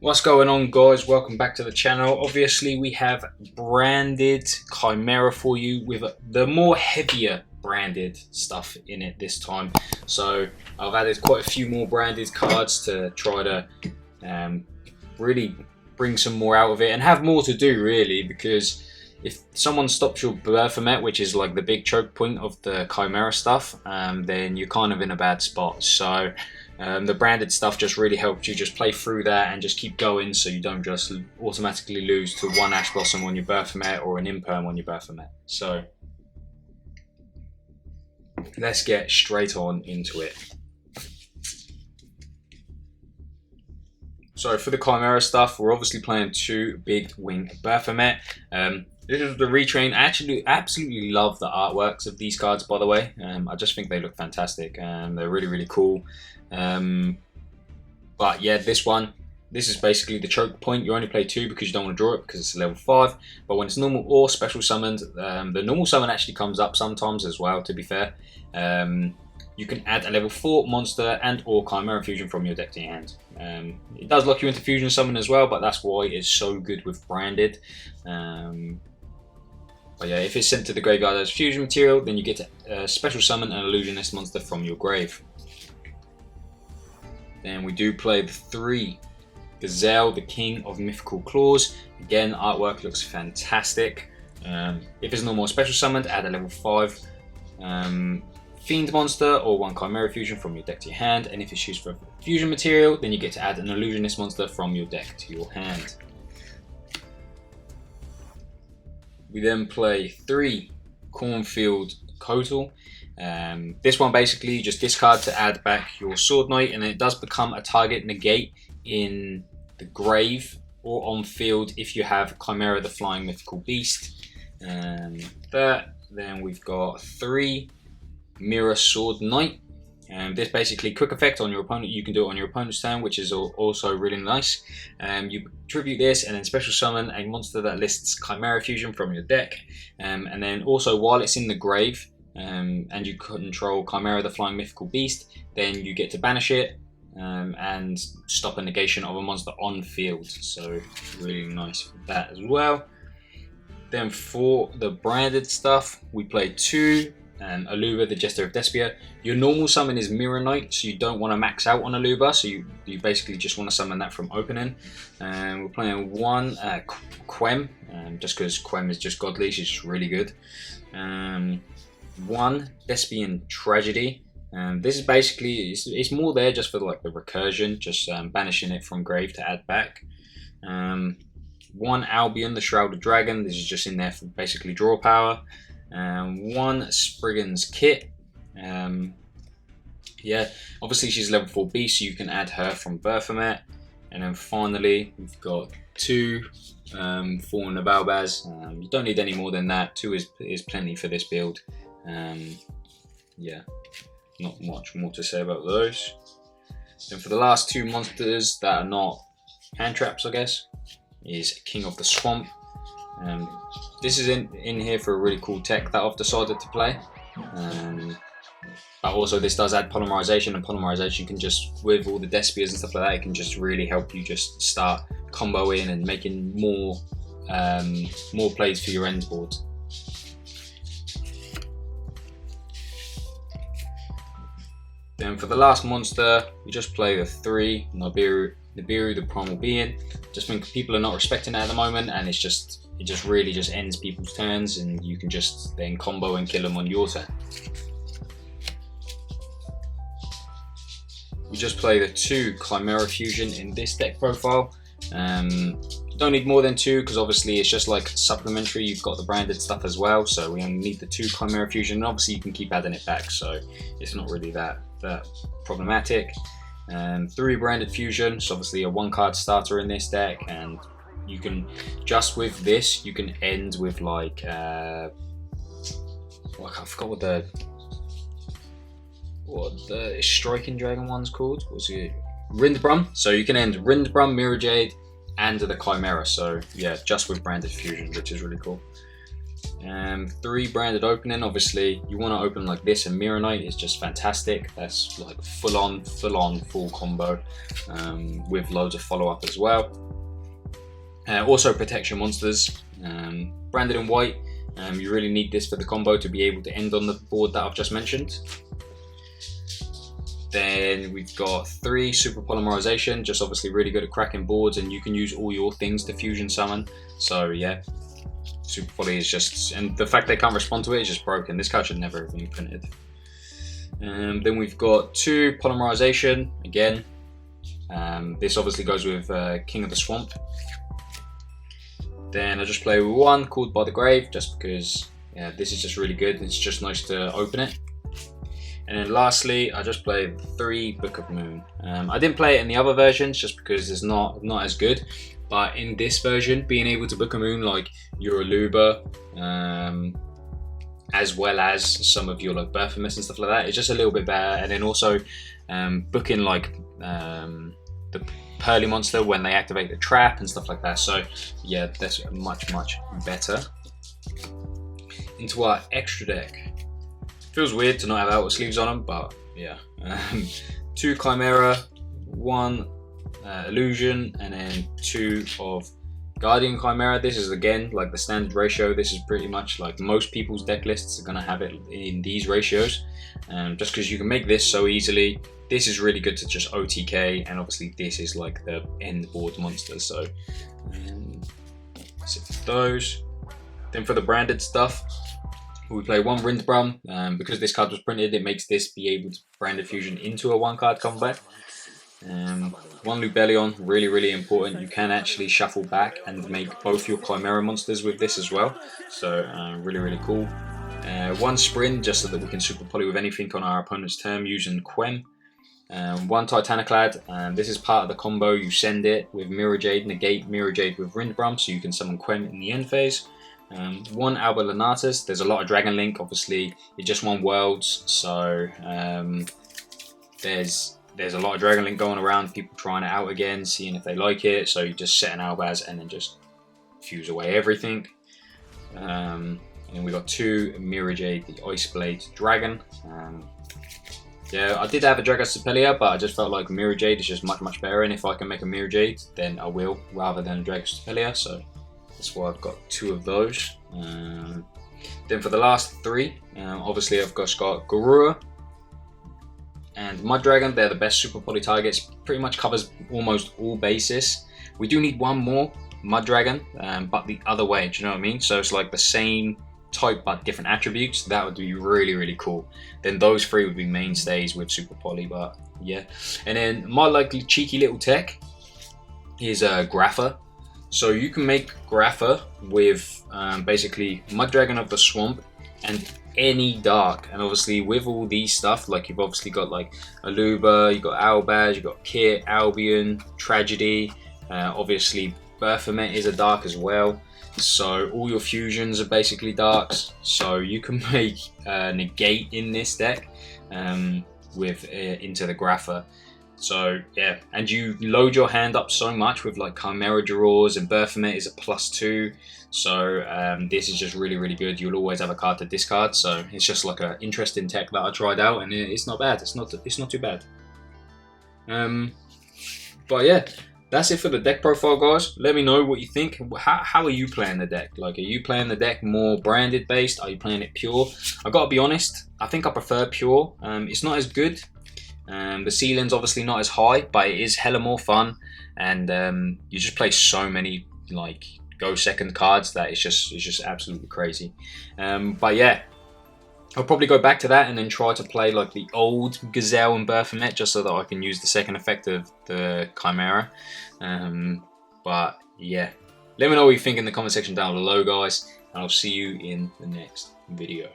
What's going on, guys? Welcome back to the channel. Obviously we have branded Chimera for you with the more heavier branded stuff in it this time. So I've added quite a few more branded cards to try to really bring some more out of it and have more to do, really, because if someone stops your Baphomet, which is like the big choke point of the Chimera stuff, then you're kind of in a bad spot. So the branded stuff just really helps you just play through that and just keep going, so you don't just automatically lose to one Ash Blossom on your Baphomet or an Imperm on your Baphomet. So let's get straight on into it. So for the Chimera stuff, we're obviously playing two big wing Baphomet. This is the retrain. I actually absolutely love the artworks of these cards, by the way. I just think they look fantastic and they're really, really cool. But yeah, this is basically the choke point. You only play two because you don't want to draw it because it's level 5. But when it's normal or special summoned, the normal summon actually comes up sometimes as well, to be fair. You can add a level 4 monster and or Chimera fusion from your deck to your hand. It does lock you into fusion summon as well, but that's why it's so good with branded. But yeah, if it's sent to the graveyard as fusion material, then you get to special summon an illusionist monster from your grave. Then we do play the 3 Gazelle, the King of Mythical Claws. Again, artwork looks fantastic. If it's normal special summoned, add a level 5 Fiend monster or one Chimera fusion from your deck to your hand. And if it's used for fusion material, then you get to add an illusionist monster from your deck to your hand. We then play 3 Cornfield Kotal. This one basically you just discard to add back your Sword Knight, and it does become a target negate in the grave or on field if you have Chimera the Flying Mythical Beast. Then we've got 3 Mirror Sword Knight. This basically quick effect on your opponent. You can do it on your opponent's turn, which is also really nice. You tribute this and then special summon a monster that lists Chimera fusion from your deck. And then also while it's in the grave, and you control Chimera the Flying Mythical Beast, then you get to banish it and stop a negation of a monster on field. So really nice for that as well. Then for the branded stuff, we play 2 ALUBER, the Jester of Despia. Your normal summon is Mirror Knight, so you don't want to max out on ALUBER, so you basically just want to summon that from opening. We're playing 1 QUEM, just because QUEM is just godly, she's just really good. 1 Despian Tragedy. This is basically, it's more there just for like the recursion, just banishing it from grave to add back. 1 Albion, the Shrouded Dragon. This is just in there for basically draw power. 1 Spriggan's Kit. Yeah, obviously she's level 4 beast, so you can add her from Baphomet. And then finally we've got 2 Fawn Nabalbaz. You don't need any more than that. 2 is plenty for this build. Yeah, not much more to say about those. Then for the last 2 monsters that are not hand traps, I guess, is King of the Swamp. This is in here for a really cool tech that I've decided to play. But also this does add polymerization, and polymerization can just, with all the Despias and stuff like that, it can just really help you just start comboing and making more plays for your end board. Then for the last monster, we just play the 3 Nibiru, the Primal Being. Just think people are not respecting it at the moment, and it just really just ends people's turns, and you can just then combo and kill them on your turn. We just play the 2 Chimera fusion in this deck profile. You don't need more than 2 because obviously it's just like supplementary. You've got the branded stuff as well, so we only need the 2 Chimera fusion, and obviously you can keep adding it back, so it's not really that problematic. 3 branded fusion, so obviously a 1-card starter in this deck, and you can just with this you can end with like I forgot what the striking dragon one's called. What's it? Rindbrum. So you can end Rindbrum, Mirror Jade, and the Chimera. So yeah, just with branded fusion, which is really cool. 3 branded opening. Obviously you want to open like this, and Mirror Knight is just fantastic. That's like full combo, with loads of follow-up as well. Also protection monsters, branded in white. You really need this for the combo to be able to end on the board that I've just mentioned. Then we've got 3 super polymerization, just obviously really good at cracking boards, and you can use all your things to fusion summon. So yeah, super poly is just, and the fact they can't respond to it is just broken. This card should never have been printed. Then we've got 2 polymerization again. This obviously goes with King of the Swamp. Then I just play with 1 called By the Grave, just because yeah, this is just really good. It's just nice to open it. And then lastly, I just played 3 Book of Moon. I didn't play it in the other versions just because it's not as good. But in this version, being able to book a moon like your ALUBER, as well as some of your like Baphomet and stuff like that, it's just a little bit better. And then also booking like the Pearly monster when they activate the trap and stuff like that. So yeah, that's much better. Into our extra deck. Feels weird to not have outer sleeves on them, but yeah. 2 Chimera, 1 Illusion, and then 2 of Guardian Chimera. This is again like the standard ratio. This is pretty much like most people's deck lists are gonna have it in these ratios, just because you can make this so easily. This is really good to just OTK, and obviously this is like the end board monster. So that's it for those. Then for the branded stuff, we play 1 Rindbrum. Because this card was printed, it makes this be able to branded fusion into a 1-card combat. 1 Lubellion, really important. You can actually shuffle back and make both your Chimera monsters with this as well. So really cool. 1 Sprint, just so that we can super poly with anything on our opponent's turn using QUEM. 1 Titaniclad, this is part of the combo. You send it with Mirror Jade, negate Mirror Jade with Rindbrum, so you can summon QUEM in the end phase. 1 Alba Lenatus, there's a lot of Dragon Link, obviously it just won Worlds, so there's a lot of Dragon Link going around, people trying it out again, seeing if they like it, so you just set an Albaz and then just fuse away everything. And then we got 2 Mirror Jade, the Ice Blade Dragon. Yeah, I did have a Dragos Sepelia, but I just felt like Mirror Jade is just much better, and if I can make a Mirror Jade, then I will, rather than a Dragos Sepelia, so that's why I've got 2 of those. Then for the last 3, obviously I've just got Garura and Mud Dragon. They're the best super poly targets, pretty much covers almost all bases. We do need 1 more Mud Dragon, but the other way, do you know what I mean? So it's like the same type but different attributes. That would be really cool. Then those 3 would be mainstays with super poly, but yeah. And then my likely cheeky little tech is Grapha. So you can make Grapha with basically Mud Dragon of the Swamp and any dark, and obviously with all these stuff, like you've obviously got like ALUBER, you've got Albaz, you've got Kit, Albion, Tragedy, obviously Baphomet is a dark as well. So all your fusions are basically darks, so you can make negate in this deck with into the Grapha. So yeah, and you load your hand up so much with like Chimera draws, and Baphomet is a +2, so this is just really good. You'll always have a card to discard, so it's just like an interesting tech that I tried out, and it's not bad. It's not too bad. But yeah, that's it for the deck profile, guys. Let me know what you think. How are you playing the deck? Like, are you playing the deck more branded based? Are you playing it pure? I gotta be honest, I think I prefer pure. It's not as good. The ceiling's obviously not as high, but it is hella more fun, and you just play so many like go second cards that it's just absolutely crazy. But yeah, I'll probably go back to that and then try to play like the old Gazelle and Baphomet, just so that I can use the second effect of the Chimera. But yeah, let me know what you think in the comment section down below, guys, and I'll see you in the next video.